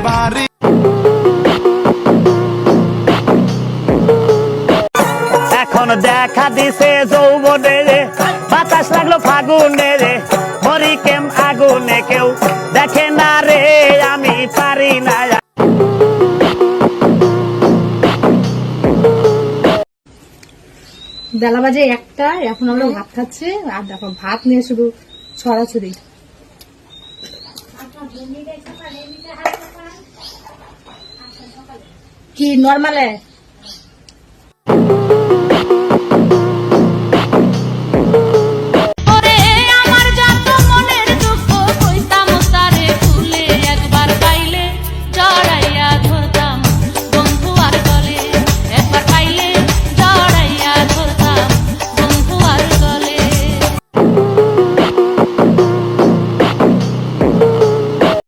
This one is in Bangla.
বাড়ি। এখন দেখা দিছে যৌবনে রে, বাতাস লাগলো ফাগুনে রে, মরি কেম আগুনে কেউ দেখে না রে, আমি পারি না। বেলা বাজে 1টা, এখন আমরা ভাত খাচ্ছি আর দেখো ভাত নিয়ে শুধু ছড়াছড়ি। কি নর্মালে